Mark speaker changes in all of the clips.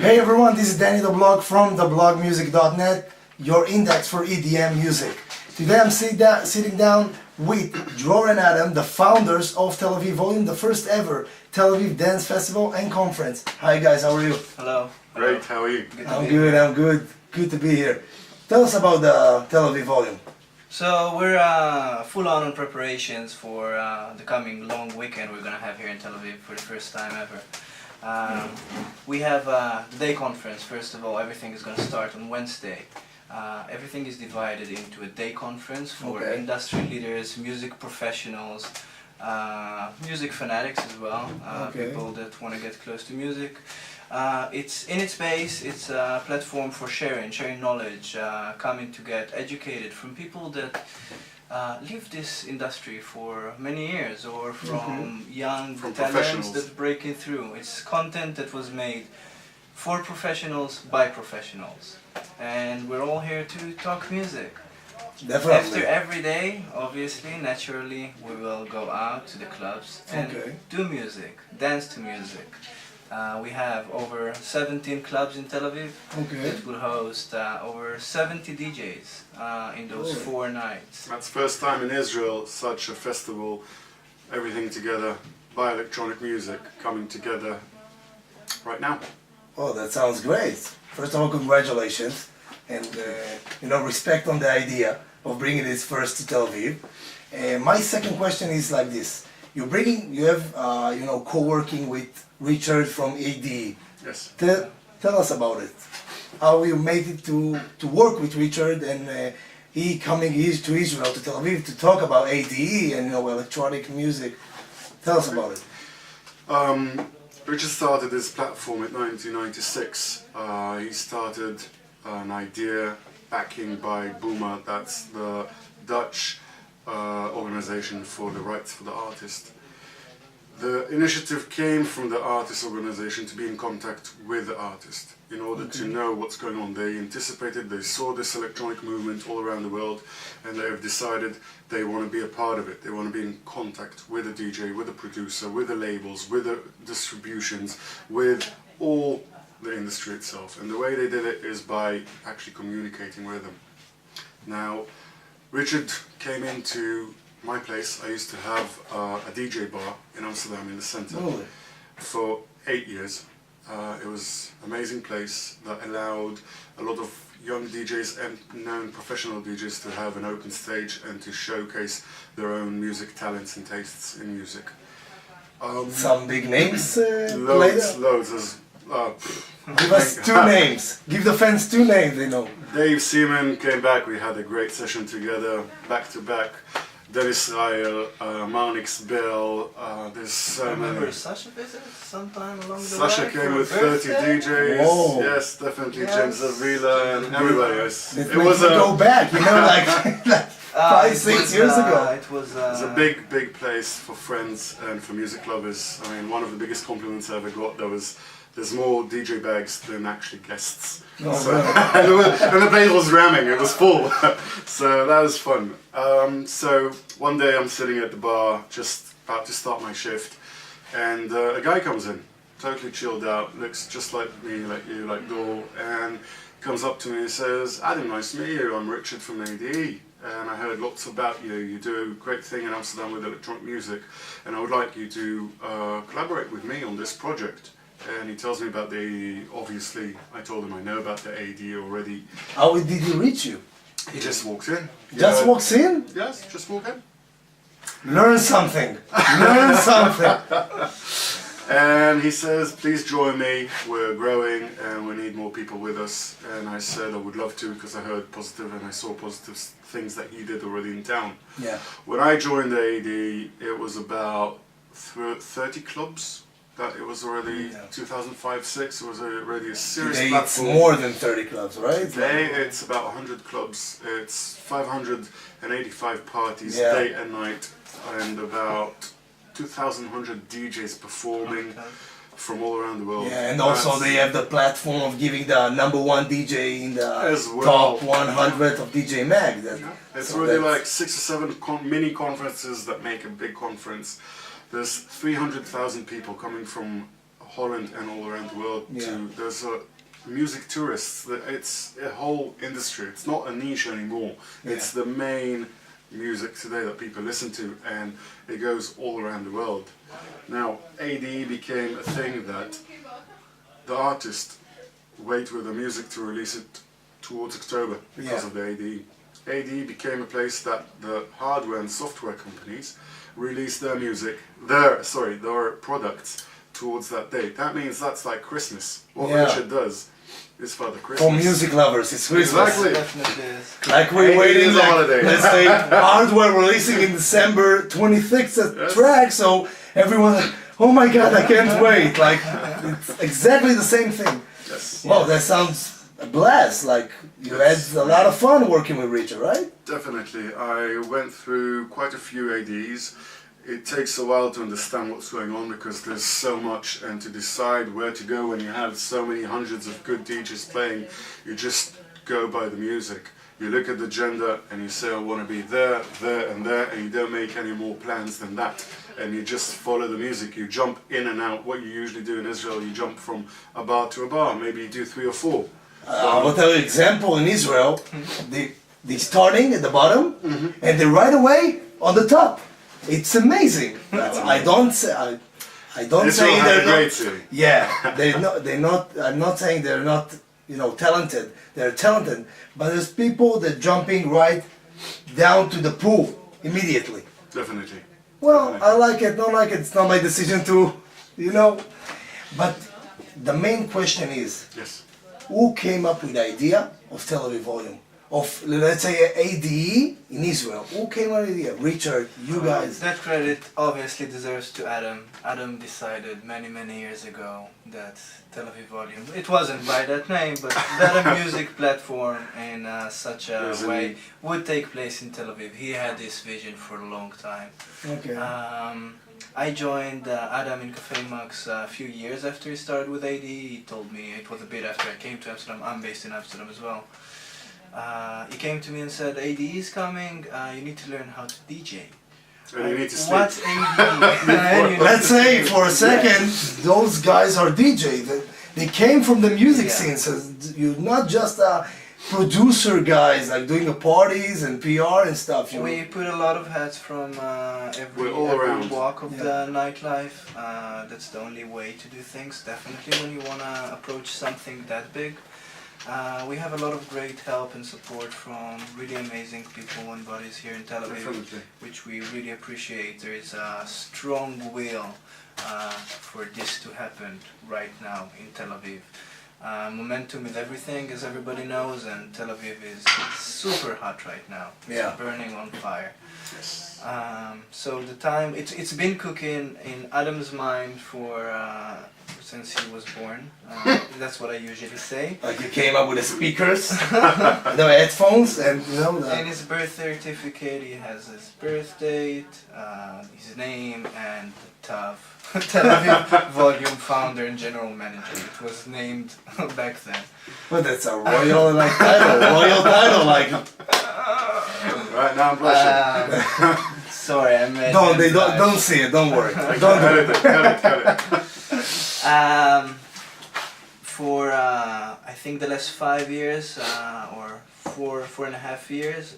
Speaker 1: Hey everyone, this is Danny DaBlog from DaBlogmusic.net, your index for EDM music. Today I'm sitting down with Dror and Adam, the founders of Tel Aviv Volume, the first ever Tel Aviv Dance Festival and Conference. Hi guys, how are you?
Speaker 2: Hello.
Speaker 3: Great, how are you?
Speaker 1: I'm good. Good to be here. Tell us about the Tel Aviv Volume.
Speaker 2: So we're full on preparations for the coming long weekend we're going to have here in Tel Aviv for the first time ever. We have the day conference. First of all, everything is going to start on Wednesday. Everything is divided into a day conference for industry leaders, music professionals, music fanatics as well, people that want to get close to music. It's in its base, it's a platform for sharing knowledge, coming to get educated from people that live this industry for many years, or from young talents that breaking through. It's content that was made for professionals by professionals, and we're all here to talk music.
Speaker 1: Definitely.
Speaker 2: After every day, obviously, naturally, we will go out to the clubs and do music, dance to music. We have over 17 clubs in Tel Aviv that will host over 70 DJs in those 4 nights.
Speaker 3: That's the first time in Israel, such a festival, everything together by electronic music coming together right now.
Speaker 1: Oh, that sounds great. First of all, congratulations, and respect on the idea of bringing this first to Tel Aviv. My second question is like this: you have co-working with Richard from ADE.
Speaker 3: Yes.
Speaker 1: Tell us about it. How you made it to work with Richard, and he coming to Israel, to Tel Aviv, to talk about ADE and electronic music. Tell us about it.
Speaker 3: Richard started this platform in 1996. He started an idea backing by Booma, that's the Dutch organization for the rights for the artist. The initiative came from the artist organization to be in contact with the artist in order to know what's going on. They anticipated, they saw this electronic movement all around the world, and they have decided they want to be a part of it. They want to be in contact with the DJ, with the producer, with the labels, with the distributions, with all the industry itself. And the way they did it is by actually communicating with them. Now, Richard came into my place. I used to have a DJ bar in Amsterdam in the center for 8 years. It was an amazing place that allowed a lot of young DJs and known professional DJs to have an open stage and to showcase their own music talents and tastes in music.
Speaker 1: Some big names?
Speaker 3: Loads.
Speaker 1: Give us 2 names. Give the fans 2 names, they know.
Speaker 3: Dave Seaman came back. We had a great session together, back to back. Dennis Israel, Marnix Bell, there's so many.
Speaker 2: Remember Sasha visited sometime along the way?
Speaker 3: Sasha came with 30 DJs.
Speaker 1: Whoa.
Speaker 3: Yes, definitely. James Avila and everybody else.
Speaker 1: It was go back, like 5-6 years ago.
Speaker 3: It was a big place for friends and for music lovers. I mean, one of the biggest compliments I ever got, there's more DJ bags than actually guests. And the place was ramming, it was full. So that was fun. So one day I'm sitting at the bar, just about to start my shift, and a guy comes in, totally chilled out, looks just like me, like you, like Dror, and comes up to me and says, "Adam, nice to meet you, I'm Richard from ADE. And I heard lots about you. You do a great thing in Amsterdam with electronic music, and I would like you to collaborate with me on this project." And he tells me about the ADE. Obviously, I told him I know about the ADE already.
Speaker 1: How did he reach you?
Speaker 3: He just walks in.
Speaker 1: Just walks in?
Speaker 3: Yes, just walk in.
Speaker 1: Learn something. Learn something.
Speaker 3: And he says, "Please join me. We're growing and we need more people with us." And I said I would love to, because I heard positive and I saw positive things that he did already in town.
Speaker 1: Yeah.
Speaker 3: When I joined the ADE, it was about 30 clubs. That it was already 2005-06. It was already a serious platform.
Speaker 1: It's more than 30 clubs, right?
Speaker 3: Today it's about 100 clubs. It's 585 parties day and night, and about 2,100 DJs performing from all around the world.
Speaker 1: Yeah, and also they have the platform of giving the #1 DJ in the top 100 of DJ Mag.
Speaker 3: It's really like 6 or 7 mini conferences that make a big conference. There's 300,000 people coming from Holland and all around the world. There's music tourists. It's a whole industry. It's not a niche anymore. It's the main music today that people listen to, and it goes all around the world. Now, ADE became a thing that the artist wait with the music to release it towards October because of the ADE. ADE became a place that the hardware and software companies release their music, their products towards that date. That means that's like Christmas. What Richard does is for the Christmas.
Speaker 1: For music lovers, it's Christmas.
Speaker 3: Exactly.
Speaker 2: Definitely is.
Speaker 1: Like we're waiting,
Speaker 3: is a holiday.
Speaker 1: let's say, hardware releasing in December 26th track, so everyone, oh my god, I can't wait. Like, it's exactly the same thing.
Speaker 3: Yes.
Speaker 1: Wow, that sounds a blast. Like, you had a lot of fun working with Richard, right?
Speaker 3: Definitely. I went through quite a few ADs. It takes a while to understand what's going on because there's so much, and to decide where to go when you have so many hundreds of good DJs playing, you just go by the music. You look at the agenda and you say, I want to be there, there and there, and you don't make any more plans than that. And you just follow the music. You jump in and out. What you usually do in Israel, you jump from a bar to a bar. Maybe you do 3 or 4.
Speaker 1: I will tell you an example in Israel. They starting at the bottom and they right away on the top. It's amazing. I don't say they're not. Yeah, they're not. I'm not saying they're not. Talented. They're talented, but there's people that jumping right down to the pool immediately.
Speaker 3: Definitely.
Speaker 1: Well, I like it. Don't like it. It's not my decision to, But the main question is, who came up with the idea of Tel Aviv Volume? Of, let's say, ADE in Israel. Who came up with the idea? Richard, you guys.
Speaker 2: That credit obviously deserves to Adam. Adam decided many years ago that Tel Aviv Volume, it wasn't by that name, but that a music platform in such a way would take place in Tel Aviv. He had this vision for a long time.
Speaker 1: Okay.
Speaker 2: I joined Adam in Cafe Max a few years after he started with AD. He told me, it was a bit after I came to Amsterdam. I'm based in Amsterdam as well. He came to me and said, AD is coming, you need to learn how to DJ.
Speaker 3: And you need to sleep.
Speaker 2: What's AD?
Speaker 1: Let's say for a second, those guys are DJs. They came from the music scene, so you're not just producer guys like doing the parties and PR and stuff.
Speaker 2: We put a lot of hats from every walk of the nightlife. That's the only way to do things, definitely, when you want to approach something that big. We have a lot of great help and support from really amazing people and bodies here in Tel Aviv, which we really appreciate. There is a strong will for this to happen right now in Tel Aviv. Momentum is everything, as everybody knows, and Tel Aviv is super hot right now. It's burning on fire. So the time, it's been cooking in Adam's mind since he was born. That's what I usually say.
Speaker 1: Like you came up with the speakers, the headphones, and
Speaker 2: In his birth certificate, he has his birth date, his name, and Tav, Tel Aviv Volume founder and general manager. It was named back then.
Speaker 1: But that's a royal title, like.
Speaker 3: Right now I'm blushing.
Speaker 2: Sorry, I made.
Speaker 1: Don't see it. Don't worry.
Speaker 3: Don't do it. Cut it.
Speaker 2: For I think the last 5 years or 4.5 years,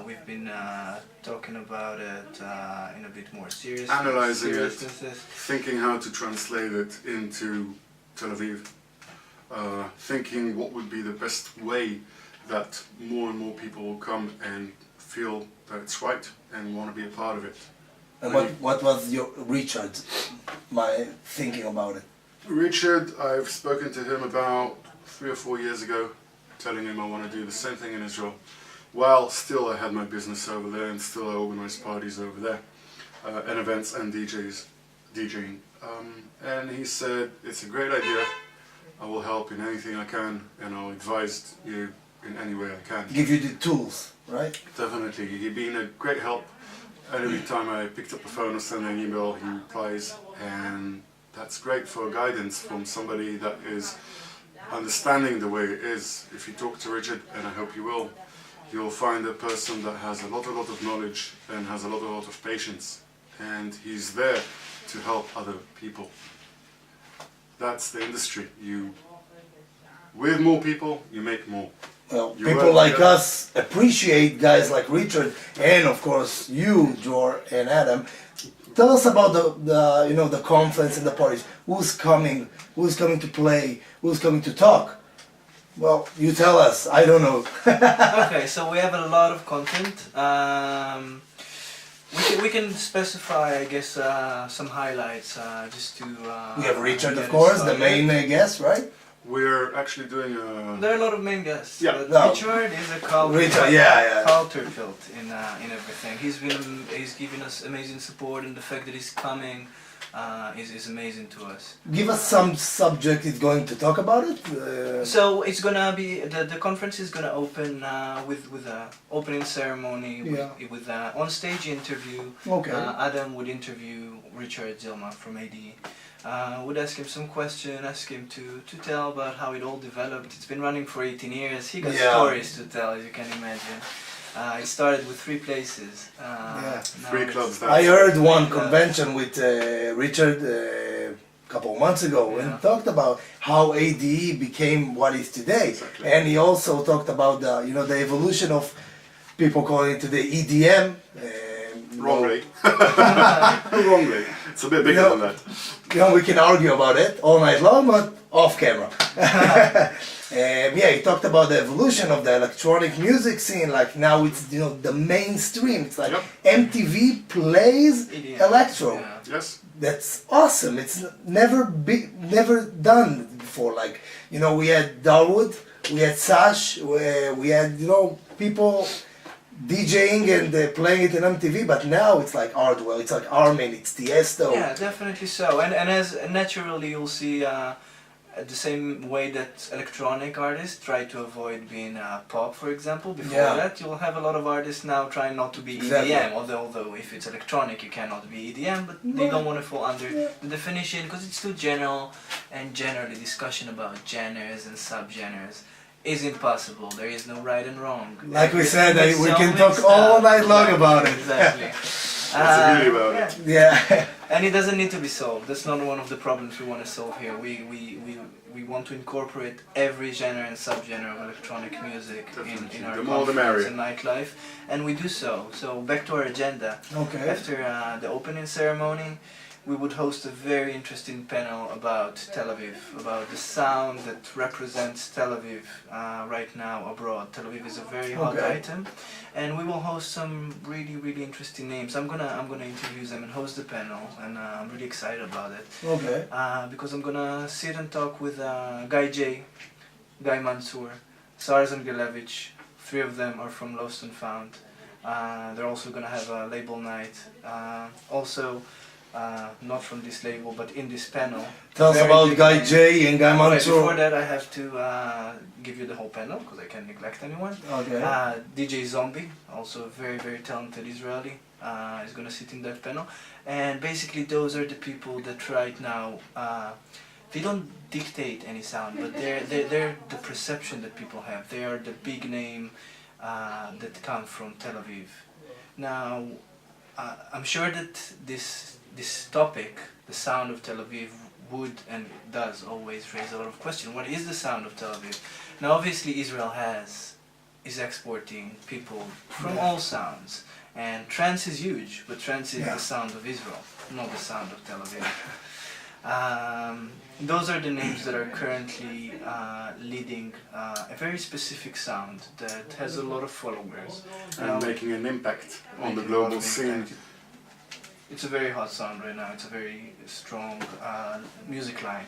Speaker 2: we've been talking about it in a bit more serious.
Speaker 3: Analyzing it, thinking how to translate it into Tel Aviv, thinking what would be the best way that more and more people will come and feel that it's right and want to be a part of it.
Speaker 1: And what was your my thinking about it?
Speaker 3: Richard, I've spoken to him about 3 or 4 years ago, telling him I want to do the same thing in Israel, while still I had my business over there and still I organized parties over there, and events and DJing. And he said, it's a great idea, I will help in anything I can, and I'll advise you in any way I can.
Speaker 1: Give you the tools, right?
Speaker 3: Definitely, he's been a great help. Every time I picked up the phone or sent an email, he replies, and that's great for guidance from somebody that is understanding the way it is. If you talk to Richard, and I hope you will, you'll find a person that has a lot of knowledge and has a lot of patience, and he's there to help other people. that's the industry. With more people, you make more.
Speaker 1: Well,
Speaker 3: You
Speaker 1: people
Speaker 3: work
Speaker 1: like
Speaker 3: together.
Speaker 1: us appreciate guys like Richard and of course you, Dror and Adam. Tell us about the conference and the parties. Who's coming to play? Who's coming to talk? Well, you tell us. I don't know.
Speaker 2: Okay, so we have a lot of content. We can specify, I guess, some highlights just to.
Speaker 1: We have Richard,
Speaker 2: get
Speaker 1: of
Speaker 2: us
Speaker 1: course, the
Speaker 2: started.
Speaker 1: main guest, right?
Speaker 3: We're actually doing
Speaker 2: There are a lot of main guests.
Speaker 3: Yeah.
Speaker 2: But
Speaker 1: No.
Speaker 2: Richard is a culture.
Speaker 1: Richard, yeah.
Speaker 2: Culture built in everything. He's giving us amazing support, and the fact that he's coming is amazing to us.
Speaker 1: Give us some subject he's going to talk about it.
Speaker 2: So it's gonna be the conference is gonna open with a opening ceremony with on stage interview.
Speaker 1: Okay.
Speaker 2: Adam would interview Richard Zilma from ADE. Would ask him some question, ask him to tell about how it all developed. It's been running for 18 years. He got stories to tell, as you can imagine. It started with 3 places. Now
Speaker 3: 3 clubs.
Speaker 1: I heard one convention with Richard a couple of months ago and talked about how ADE became what it is today.
Speaker 3: Exactly.
Speaker 1: And he also talked about the evolution of people calling it today EDM.
Speaker 3: Wrongly. Wrongly. It's a bit bigger than that.
Speaker 1: We can argue about it all night long, but off camera. He talked about the evolution of the electronic music scene. Like now it's the mainstream. It's like MTV plays
Speaker 2: EDM.
Speaker 1: electro.
Speaker 2: Yeah.
Speaker 3: Yes.
Speaker 1: That's awesome. It's never done before. Like we had Darwood, we had Sash, we had people DJing and playing it in MTV, but now it's like Hardwell, it's like Armin, it's Tiesto.
Speaker 2: Yeah, definitely so. And as naturally you'll see the same way that electronic artists try to avoid being pop, for example. Before that, you'll have a lot of artists now trying not to be EDM. Although if it's electronic, you cannot be EDM, but they don't want to fall under the definition because it's too general, and generally discussion about genres and subgenres is impossible. There is no right and wrong.
Speaker 1: Like we said, we
Speaker 2: so
Speaker 1: can talk
Speaker 2: mixed
Speaker 1: all
Speaker 2: up.
Speaker 1: night long about it.
Speaker 2: Exactly.
Speaker 3: That's the beauty about it.
Speaker 1: Yeah.
Speaker 2: And it doesn't need to be solved. That's not one of the problems we want to solve here. We want to incorporate every genre and subgenre of electronic music in our
Speaker 3: The more the
Speaker 2: conference
Speaker 3: merrier.
Speaker 2: and nightlife, and we do so. So back to our agenda.
Speaker 1: Okay.
Speaker 2: After the opening ceremony, we would host a very interesting panel about Tel Aviv, about the sound that represents Tel Aviv right now abroad. Tel Aviv is a very hot item, and we will host some really interesting names. I'm gonna interview them and host the panel, and I'm really excited about it.
Speaker 1: Okay.
Speaker 2: Because I'm gonna sit and talk with Guy J, Guy Mansour, Sarzan Gelevich. 3 of them are from Lost and Found. They're also gonna have a label night. Not from this label, but in this panel.
Speaker 1: Tell us about Guy J and Guy
Speaker 2: Before
Speaker 1: Mansour.
Speaker 2: that, I have to give you the whole panel because I can't neglect anyone.
Speaker 1: Okay.
Speaker 2: DJ Zombie, also a very talented Israeli, is going to sit in that panel. And basically, those are the people that right now they don't dictate any sound, but they're the perception that people have. They are the big name that come from Tel Aviv. Now, I'm sure that this topic, the sound of Tel Aviv, would and does always raise a lot of questions. What is the sound of Tel Aviv? Now, obviously, Israel is exporting people from all sounds, and trance is huge, but trance is the sound of Israel, not the sound of Tel Aviv. Those are the names that are currently leading a very specific sound that has a lot of followers.
Speaker 3: And making an impact on the global scene.
Speaker 2: It's a very hot sound right now. It's a very strong music line.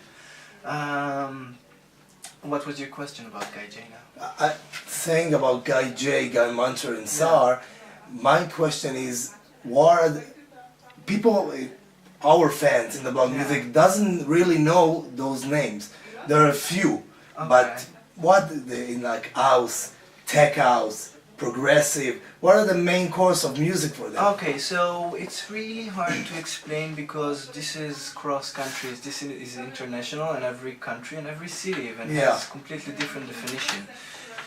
Speaker 2: What was your question about Guy J now?
Speaker 1: Saying about Guy J, Guy Mansour and Sar, my question is, what are the people, our fans in the blog music doesn't really know those names. There are a few, but what in like house, tech house, progressive, what are the main course of music for them?
Speaker 2: Okay, so it's really hard to explain because this is cross countries, this is international, and every country and every city even has completely different definition.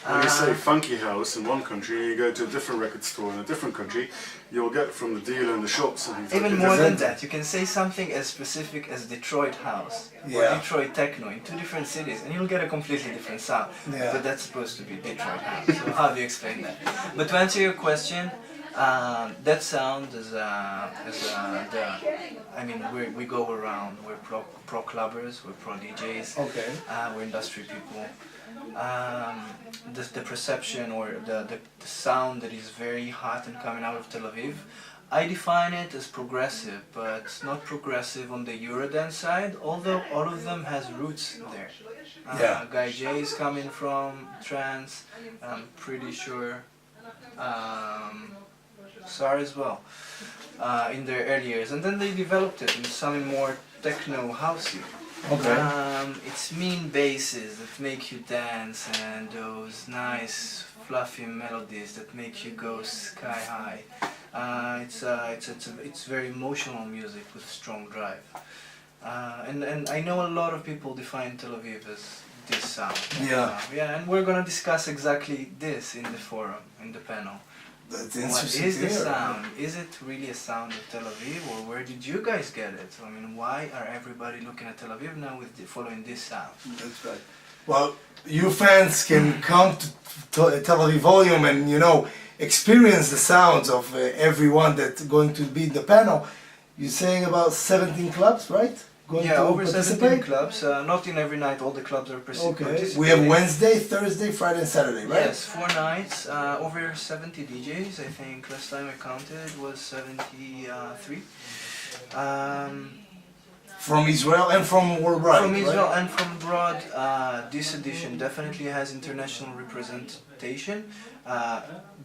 Speaker 3: When you say funky house in one country, you go to a different record store in a different country, you'll get from the dealer in the shops and things
Speaker 2: Even
Speaker 3: like
Speaker 2: more
Speaker 3: that.
Speaker 2: than that, you can say something as specific as Detroit house or
Speaker 1: Yeah.
Speaker 2: Detroit techno in two different cities, and you'll get a completely different sound.
Speaker 1: Yeah.
Speaker 2: But that's supposed to be Detroit house. So how do you explain that? But to answer your question, that sound is I mean, we go around. We're pro clubbers, we're pro DJs,
Speaker 1: Okay.
Speaker 2: we're industry people. The perception or the sound that is very hot and coming out of Tel Aviv, I define it as progressive, but not progressive on the Eurodance side, although all of them has roots there.
Speaker 1: Yeah.
Speaker 2: Guy J is coming from trance, I'm pretty sure. SAR as well, in their early years, and then they developed it in something more techno housey.
Speaker 1: Okay.
Speaker 2: It's mean basses that make you dance and those nice fluffy melodies that make you go sky high. It's very emotional music with strong drive. And I know a lot of people define Tel Aviv as this sound.
Speaker 1: Yeah.
Speaker 2: And we're gonna discuss exactly this in the forum, in the panel.
Speaker 1: That's
Speaker 2: What
Speaker 1: interesting
Speaker 2: is
Speaker 1: to
Speaker 2: the
Speaker 1: hear.
Speaker 2: sound? Is it really a sound of Tel Aviv, or where did you guys get it? I mean, why are everybody looking at Tel Aviv now with following this sound?
Speaker 1: That's right. Well, you fans can come to Tel Aviv Volume and, you know, experience the sounds of everyone that's going to be in the panel. You're saying about 17 clubs, right? Going
Speaker 2: Yeah,
Speaker 1: to
Speaker 2: over 17
Speaker 1: participate?
Speaker 2: clubs. Not in every night, all the clubs are
Speaker 1: Okay.
Speaker 2: participating.
Speaker 1: We have Wednesday, Thursday, Friday, and Saturday, right?
Speaker 2: Yes, 4 nights, over 70 DJs, I think last time I counted was 73.
Speaker 1: From Israel and from worldwide.
Speaker 2: From Israel
Speaker 1: right?
Speaker 2: and from abroad, this edition definitely has international representation.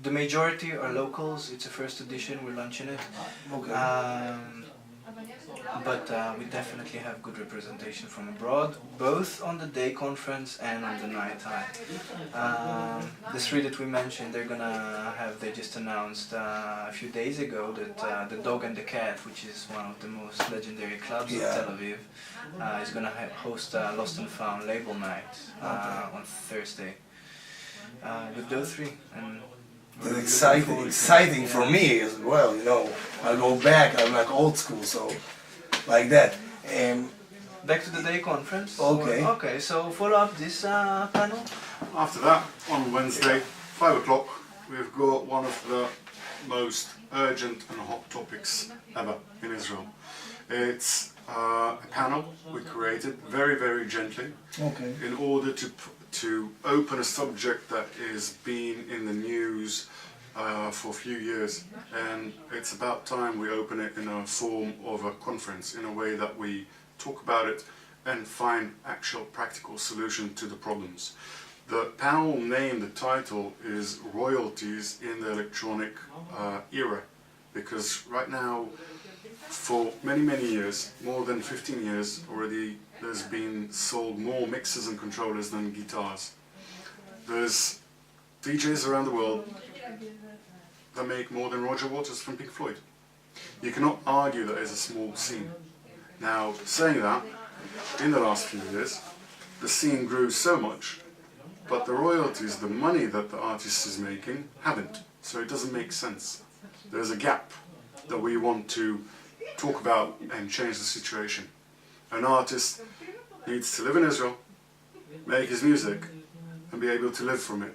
Speaker 2: The majority are locals, it's a first edition, we're launching it.
Speaker 1: Okay.
Speaker 2: But we definitely have good representation from abroad, both on the day conference and on the night time. The three that we mentioned, they just announced a few days ago that the Dog and the Cat, which is one of the most legendary clubs of Tel Aviv, is going to host a Lost and Found label night on Thursday. With those three. And
Speaker 1: That's exciting for me as well, you know. I go back, I'm like old school, so like that.
Speaker 2: Back to the day conference.
Speaker 1: Okay.
Speaker 2: Okay, so follow up this panel.
Speaker 3: After that, on Wednesday, 5 o'clock, we've got one of the most urgent and hot topics ever in Israel. It's a panel we created very, very gently
Speaker 1: Okay.
Speaker 3: in order to open a subject that is been in the news for a few years, and it's about time we open it in a form of a conference, in a way that we talk about it and find actual practical solution to the problems. The panel name, the title is Royalties in the Electronic Era, because right now, for many, many years, more than 15 years already, there's been sold more mixers and controllers than guitars. There's DJs around the world that make more than Roger Waters from Pink Floyd. You cannot argue that there's a small scene. Now, saying that, in the last few years, the scene grew so much, but the royalties, the money that the artist is making, haven't. So it doesn't make sense. There's a gap that we want to talk about and change the situation. An artist needs to live in Israel, make his music, and be able to live from it.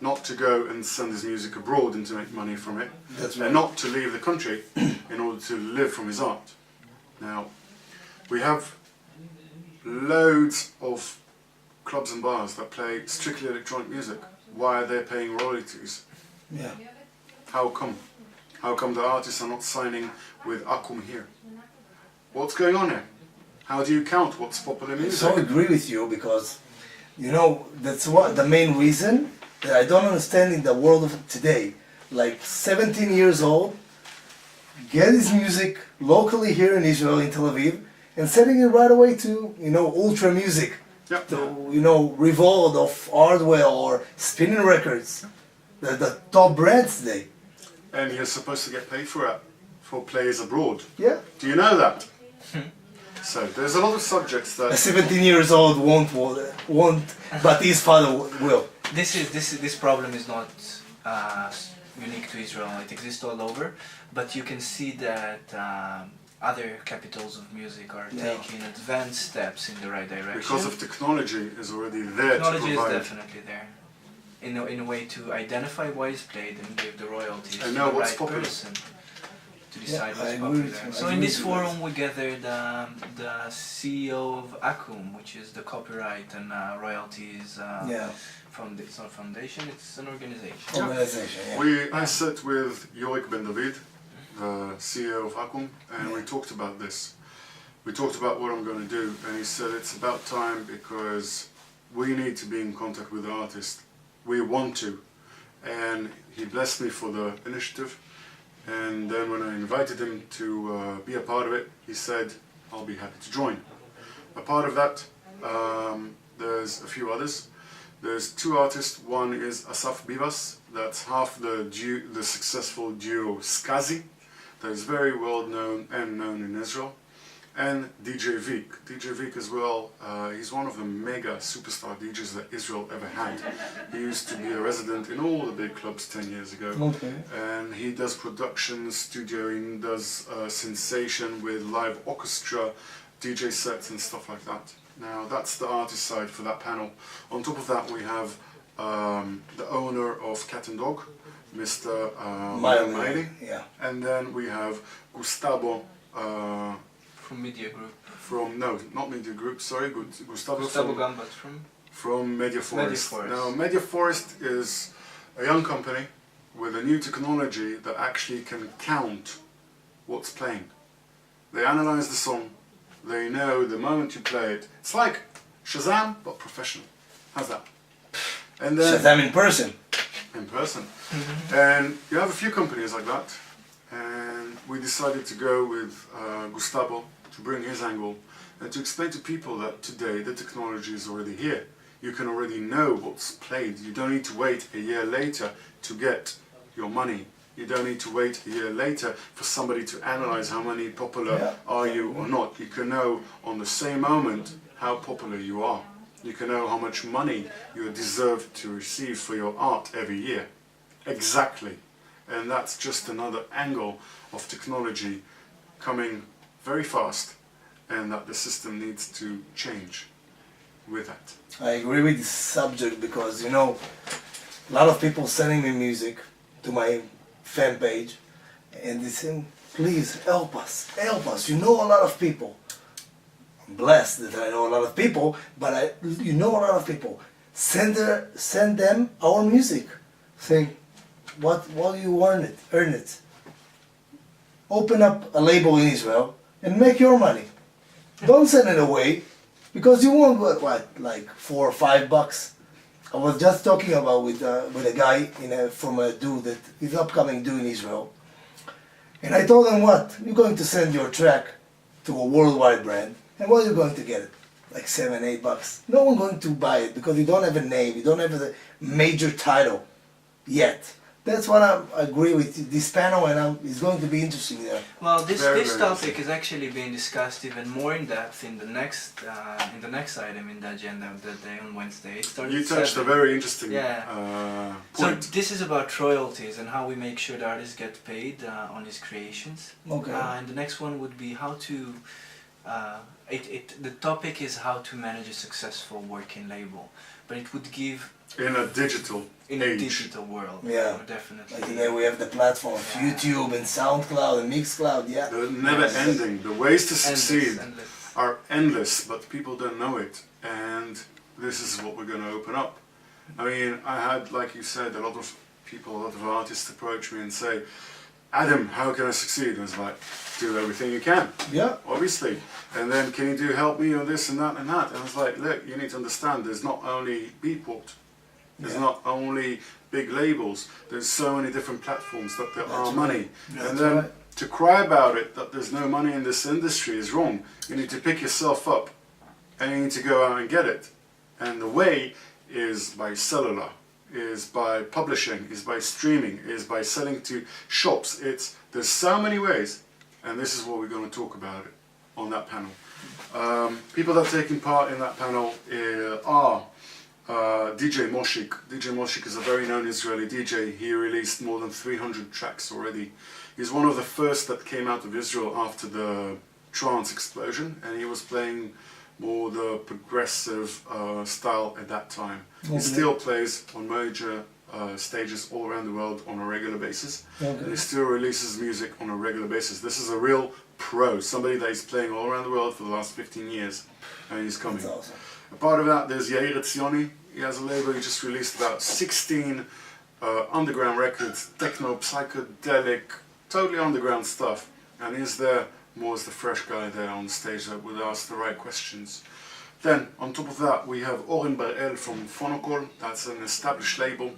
Speaker 3: Not to go and send his music abroad and to make money from it.
Speaker 1: That's right.
Speaker 3: And not to leave the country in order to live from his art. Now, we have loads of clubs and bars that play strictly electronic music. Why are they paying royalties?
Speaker 1: Yeah.
Speaker 3: How come? How come the artists are not signing with Akum here? What's going on here? How do you count what's popular
Speaker 1: I
Speaker 3: music?
Speaker 1: so agree with you because, you know, that's what the main reason that I don't understand in the world of today. Like 17 years old, get his music locally here in Israel, in Tel Aviv, and sending it right away to, you know, ultra music.
Speaker 3: Yep.
Speaker 1: To, you know, Revolt of Hardwell or Spinning Records. The top brands today.
Speaker 3: And you're supposed to get paid for it, for plays abroad.
Speaker 1: Yeah.
Speaker 3: Do you know that? So there's a lot of subjects
Speaker 1: A
Speaker 3: that
Speaker 1: 17 years old won't, but his father will.
Speaker 2: this problem is not unique to Israel. It exists all over, but you can see that other capitals of music are taking advanced steps in the right direction.
Speaker 3: Because of technology is already there
Speaker 2: Technology
Speaker 3: to
Speaker 2: is
Speaker 3: provide.
Speaker 2: definitely there. In a way to identify what is played and give the royalties
Speaker 3: And
Speaker 2: to
Speaker 3: know
Speaker 2: the
Speaker 3: what's
Speaker 2: right
Speaker 3: popular.
Speaker 2: person to decide
Speaker 1: I
Speaker 2: what's
Speaker 1: agree with
Speaker 2: popular.
Speaker 1: you.
Speaker 2: So
Speaker 1: I
Speaker 2: in
Speaker 1: agree
Speaker 2: this
Speaker 1: with you
Speaker 2: forum we gathered the CEO of Akum, which is the copyright and royalties from the, it's not a foundation, it's an organization.
Speaker 1: Organization, yeah.
Speaker 3: I sat with Yorik Ben David, the CEO of Akum, and we talked about this. We talked about what I'm going to do, and he said it's about time because we need to be in contact with the artist. We want to. And he blessed me for the initiative. And then when I invited him to be a part of it, he said, I'll be happy to join. A part of that, there's a few others. There's two artists. One is Asaf Bivas, that's half the successful duo Skazi, that is very well known and known in Israel. And DJ Vic. DJ Vic as well, he's one of the mega superstar DJs that Israel ever had. He used to be a resident in all the big clubs 10 years ago.
Speaker 1: Okay.
Speaker 3: And he does production, studioing, does sensation with live orchestra, DJ sets and stuff like that. Now that's the artist side for that panel. On top of that we have the owner of Cat and Dog, Mr. Miley.
Speaker 1: Yeah.
Speaker 3: And then we have Gustavo
Speaker 2: From Media Group.
Speaker 3: not Media Group, sorry, Gustavo
Speaker 2: Gambas
Speaker 3: from Media Forest.
Speaker 2: Media Forest.
Speaker 3: Now, Media Forest is a young company with a new technology that actually can count what's playing. They analyze the song, they know the moment you play it. It's like Shazam, but professional. How's that? And then
Speaker 1: Shazam in person.
Speaker 3: in person. And you have a few companies like that. And we decided to go with Gustavo to bring his angle and to explain to people that today the technology is already here. You can already know what's played. You don't need to wait a year later to get your money. You don't need to wait a year later for somebody to analyze how many popular are you or not. You can know on the same moment how popular you are. You can know how much money you deserve to receive for your art every year. Exactly. And that's just another angle of technology coming very fast, and that the system needs to change with that.
Speaker 1: I agree with this subject because, you know, a lot of people sending me music to my fan page and they say, please help us. You know a lot of people. I'm blessed that I know a lot of people, but you know a lot of people. Send them our music. Say, what do you earn it? Open up a label in Israel and make your money. Don't send it away because you won't what like $4 or $5. I was just talking about with a guy from a dude that is upcoming dude in Israel, and I told him, what, you're going to send your track to a worldwide brand, and what are you going to get it? Like $7, $8. No one going to buy it because you don't have a name, you don't have a major title yet. That's what I agree with this panel, and it's going to be interesting there.
Speaker 2: Well, this
Speaker 3: Very
Speaker 2: topic is actually being discussed even more in depth in the next item in the agenda of the day on Wednesday. It starts
Speaker 3: You
Speaker 2: at
Speaker 3: touched
Speaker 2: 7.
Speaker 3: a very interesting
Speaker 2: So
Speaker 3: point.
Speaker 2: this is about royalties and how we make sure the artist get paid on his creations.
Speaker 1: Okay.
Speaker 2: And the next one would be how to. The topic is how to manage a successful working label, but it would give
Speaker 3: In a digital
Speaker 2: in
Speaker 3: age.
Speaker 2: a digital world.
Speaker 1: Yeah.
Speaker 2: Definitely.
Speaker 1: Like today we have the platform of YouTube and SoundCloud and Mixcloud, yeah.
Speaker 3: The never ending. The ways to succeed
Speaker 2: Endless.
Speaker 3: are endless, but people don't know it. And this is what we're going to open up. I mean, I had, like you said, a lot of people, a lot of artists approach me and say, Adam, how can I succeed? And I was like, do everything you can,
Speaker 1: Yeah.
Speaker 3: obviously. And then, can you help me on this and that and that? And I was like, look, you need to understand, there's not only Beatport, there's not only big labels, there's so many different platforms that there are money. And then to cry about it, that there's no money in this industry is wrong. You need to pick yourself up and you need to go out and get it. And the way is by cellular, is by publishing, is by streaming, is by selling to shops. There's so many ways, and this is what we're going to talk about it on that panel. People that are taking part in that panel are DJ Moshik. DJ Moshik is a very known Israeli DJ. He released more than 300 tracks already. He's one of the first that came out of Israel after the trance explosion, and he was playing more the progressive style at that time.
Speaker 1: Okay.
Speaker 3: He still plays on major stages all around the world on a regular basis, and he still releases music on a regular basis. This is a real pro, somebody that is playing all around the world for the last 15 years, and he's coming.
Speaker 1: That's awesome.
Speaker 3: A part of that, there's Yeihel. He has a label. He just released about 16 underground records, techno, psychedelic, totally underground stuff, and he's there more as the fresh guy there on the stage that would ask the right questions. Then, on top of that, we have Oren Bar-El from Phonocall, that's an established label,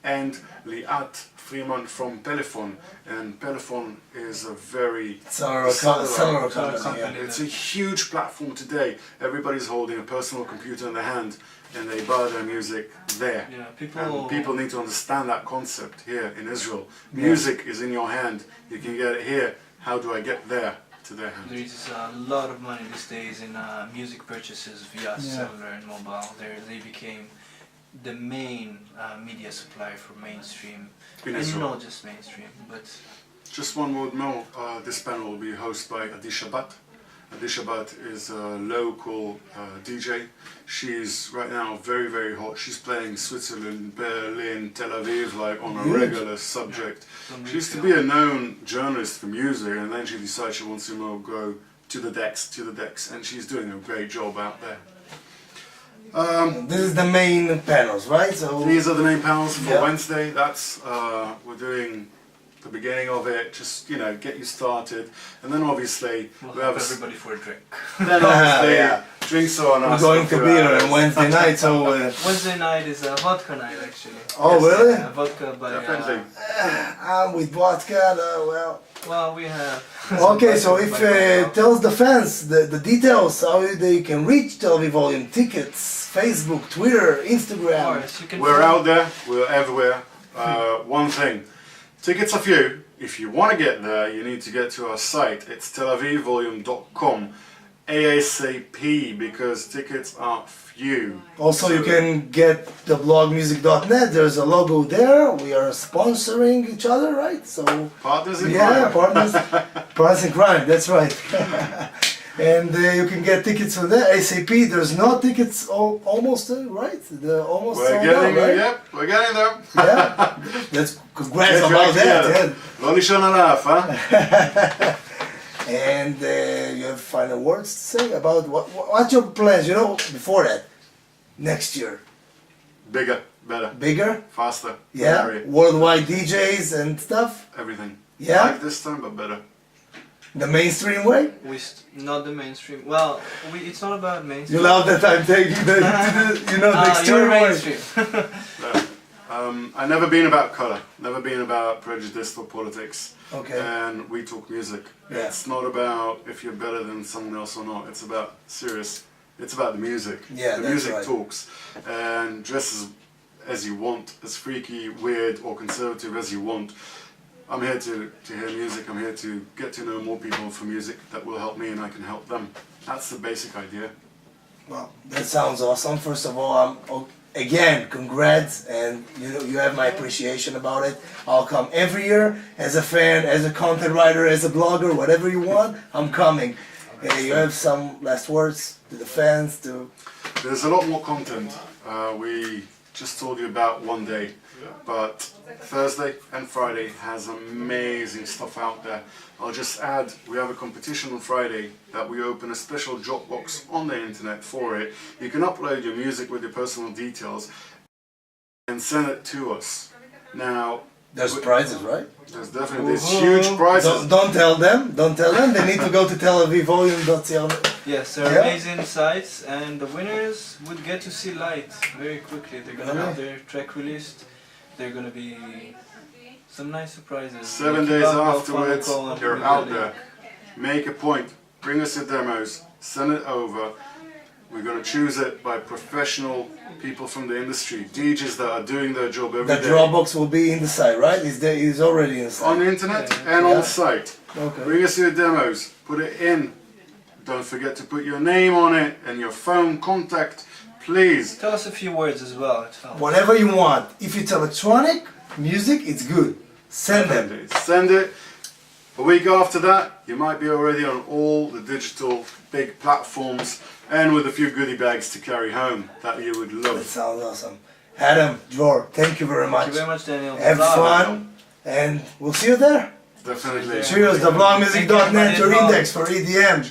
Speaker 3: and Liat Freeman from Pelephone, and Pelephone is a very
Speaker 1: Summer company, yeah.
Speaker 3: It's a huge platform today. Everybody's holding a personal computer in their hand, and they buy their music there.
Speaker 2: Yeah,
Speaker 3: And people need to understand that concept here in Israel. Music is in your hand. You can get it here. How do I get there to their hand?
Speaker 2: there is a lot of money these days in music purchases via cellular and mobile. They became the main media supplier for mainstream,
Speaker 3: In
Speaker 2: and
Speaker 3: Israel.
Speaker 2: not just mainstream, but
Speaker 3: Just one word more. This panel will be hosted by Adi Shabbat. Adi Shabbat is a local DJ. She's right now very, very hot. She's playing Switzerland, Berlin, Tel Aviv, like on a regular subject. She used to be a known journalist for music, and then she decided she wants to go to the decks, and she's doing a great job out there.
Speaker 1: This is the main panels, right? So
Speaker 3: These are the main panels for
Speaker 1: Yeah.
Speaker 3: Wednesday. That's we're doing the beginning of it. Just get you started, and then obviously
Speaker 2: we'll
Speaker 3: we have
Speaker 2: have everybody for a drink.
Speaker 3: then obviously
Speaker 1: Yeah.
Speaker 3: drinks are on
Speaker 1: we're
Speaker 3: us.
Speaker 1: going to
Speaker 3: for
Speaker 1: be here
Speaker 3: hours.
Speaker 1: on Wednesday night. So
Speaker 2: Wednesday night is a vodka night, actually.
Speaker 1: oh really?
Speaker 2: Vodka by.
Speaker 3: Definitely.
Speaker 1: I'm with vodka. Well.
Speaker 2: Well, we have.
Speaker 1: Okay, so if tells the fans the details how they can reach Tel Aviv Volume, tickets, Facebook, Twitter, Instagram.
Speaker 2: Of course, you can
Speaker 3: We're
Speaker 2: follow-
Speaker 3: out there. We're everywhere. One thing, tickets are few. If you want to get there, you need to get to our site. It's telavivvolume.com ASAP, because tickets are few.
Speaker 1: Also, you can get DaBlogmusic.net. There's a logo there. We are sponsoring each other, right? So
Speaker 3: Partners in
Speaker 1: yeah,
Speaker 3: crime.
Speaker 1: partners in crime. That's right. And you can get tickets for that ASAP. There's no tickets almost right. They're almost
Speaker 3: We're
Speaker 1: sold
Speaker 3: getting
Speaker 1: out, right?
Speaker 3: Yep, we're getting there.
Speaker 1: Yeah. That's congrats
Speaker 3: Get
Speaker 1: about
Speaker 3: back
Speaker 1: that.
Speaker 3: together.
Speaker 1: Yeah.
Speaker 3: לא לישון עליו,
Speaker 1: And you have final words to say about what's your plans? Before that, next year,
Speaker 3: Bigger, better,
Speaker 1: bigger,
Speaker 3: faster,
Speaker 1: yeah,
Speaker 3: merry,
Speaker 1: worldwide DJs and stuff.
Speaker 3: everything.
Speaker 1: Yeah,
Speaker 3: Like this time, but better.
Speaker 1: the mainstream way.
Speaker 2: Not the mainstream. Well, it's not about mainstream.
Speaker 1: You love that I'm taking the the
Speaker 2: You're
Speaker 1: extreme way.
Speaker 2: mainstream.
Speaker 3: I've never been about colour, never been about prejudice or politics.
Speaker 1: Okay.
Speaker 3: And we talk music.
Speaker 1: Yeah.
Speaker 3: It's not about if you're better than someone else or not. It's about it's about the music.
Speaker 1: Yeah,
Speaker 3: the
Speaker 1: that's
Speaker 3: music
Speaker 1: right.
Speaker 3: talks. And dress as you want, as freaky, weird or conservative as you want. I'm here to hear music. I'm here to get to know more people for music that will help me and I can help them. That's the basic idea.
Speaker 1: Well, that sounds awesome. First of all, again, congrats, and you have my appreciation about it. I'll come every year as a fan, as a content writer, as a blogger, whatever you want. I'm coming. You have some last words to the fans.
Speaker 3: There's a lot more content. We just told you about one day, but Thursday and Friday has amazing stuff out there. I'll just add, we have a competition on Friday that we open a special Dropbox on the internet for it. You can upload your music with your personal details and send it to us. Now,
Speaker 1: There's prizes, right?
Speaker 3: there's definitely these huge prizes.
Speaker 1: Don't tell them. Don't tell them. They need to go to telavivvolume.co.
Speaker 2: Yes, they're
Speaker 1: Yeah.
Speaker 2: amazing sites, and the winners would get to see light very quickly. They're gonna have their track released. They're gonna be some nice surprises.
Speaker 3: 7 days afterwards,
Speaker 2: Phonocall,
Speaker 3: you're
Speaker 2: and
Speaker 3: out there. Make a point. Bring us your demos. Send it over. We're going to choose it by professional people from the industry, DJs that are doing their job every
Speaker 1: The
Speaker 3: day.
Speaker 1: Dropbox will be in the site, right? Is already in the
Speaker 3: On
Speaker 1: site.
Speaker 3: the internet
Speaker 2: Yeah.
Speaker 3: and on
Speaker 1: Yeah.
Speaker 3: the site.
Speaker 1: Okay.
Speaker 3: Bring us your demos. Put it in. Don't forget to put your name on it and your phone contact. please.
Speaker 2: Tell us a few words as well.
Speaker 1: Whatever you want. If it's electronic music, it's good. Send them.
Speaker 3: Send it. A week after that, you might be already on all the digital big platforms and with a few goodie bags to carry home that you would
Speaker 1: That
Speaker 3: love.
Speaker 1: sounds awesome. Adam, Dror, thank you very much.
Speaker 2: Thank you very much, Daniel.
Speaker 1: Have fun, and we'll see you there.
Speaker 3: Definitely.
Speaker 1: Cheers, DaBlogmusic.net, your index for EDM.